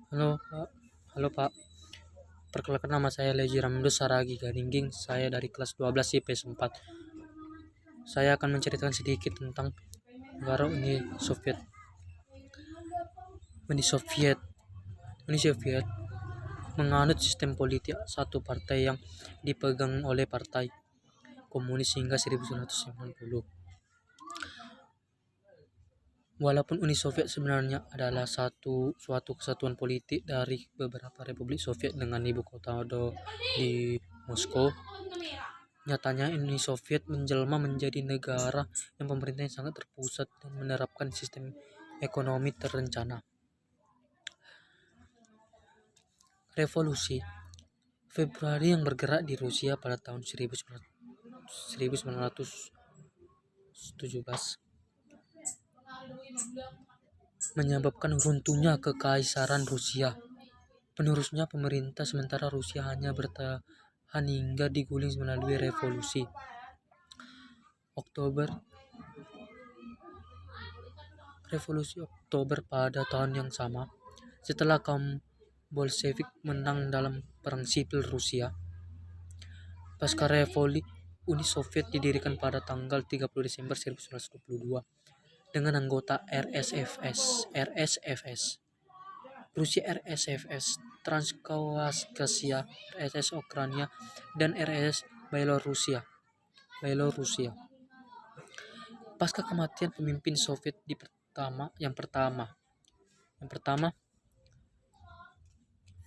Halo Pak, halo Pak. Perkenalkan nama saya Leji Ramdus Saragi Ganingging. Saya dari kelas 12 IPS 4. Saya akan menceritakan sedikit tentang negara Soviet. Uni Soviet, Uni Soviet menganut sistem politik satu partai yang dipegang oleh Partai Komunis hingga 1990. Walaupun Uni Soviet sebenarnya adalah suatu kesatuan politik dari beberapa republik Soviet dengan ibu kota di Moskow, nyatanya Uni Soviet menjelma menjadi negara yang pemerintahnya sangat terpusat dan menerapkan sistem ekonomi terencana. Revolusi Februari yang bergerak di Rusia pada tahun 1917 menyebabkan runtuhnya kekaisaran Rusia. Penerusnya pemerintah sementara Rusia hanya bertahan hingga diguling melalui revolusi Oktober pada tahun yang sama, setelah kaum Bolshevik menang dalam perang sipil Rusia. Pasca revolusi, Uni Soviet didirikan pada tanggal 30 Desember 1922 dengan anggota RSFS, Rusia RSFS, Transkaukasia, RSS Ukraina, dan RSS Belarusia. Pasca kematian pemimpin Soviet yang pertama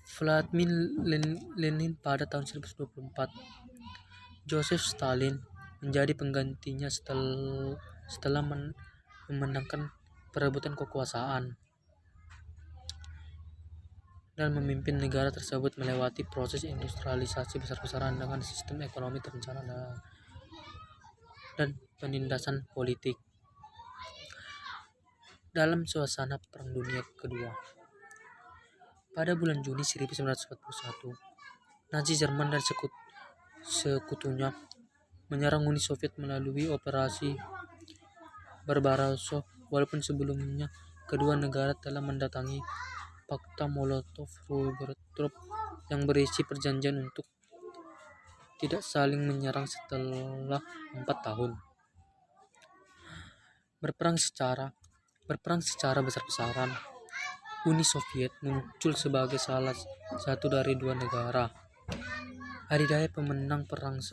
Vladimir Lenin pada tahun 1924, Joseph Stalin menjadi penggantinya setelah memenangkan perebutan kekuasaan dan memimpin negara tersebut melewati proses industrialisasi besar-besaran dengan sistem ekonomi terencana dan penindasan politik. Dalam suasana Perang Dunia Kedua, pada bulan Juni 1941, Nazi Jerman dan sekutunya menyerang Uni Soviet melalui operasi Barbarossa. Walaupun sebelumnya kedua negara telah mendatangi Fakta Molotov-Ribbentrop yang berisi perjanjian untuk tidak saling menyerang setelah 4 tahun. Berperang secara besar-besaran, Uni Soviet muncul sebagai salah satu dari dua negara adidaya pemenang perang